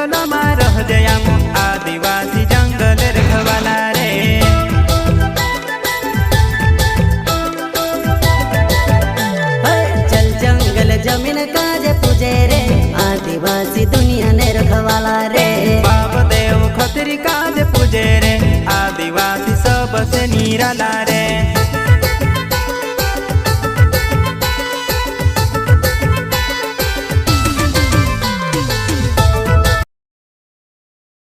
जंगल में रह जयाम आदिवासी जंगल रखवाला रे। चल जंगल जमीन काजे पूजे रे आदिवासी दुनिया ने रखवाला रे। बाप देव खतरी काज पूजे रे आदिवासी सबसे निराला रे।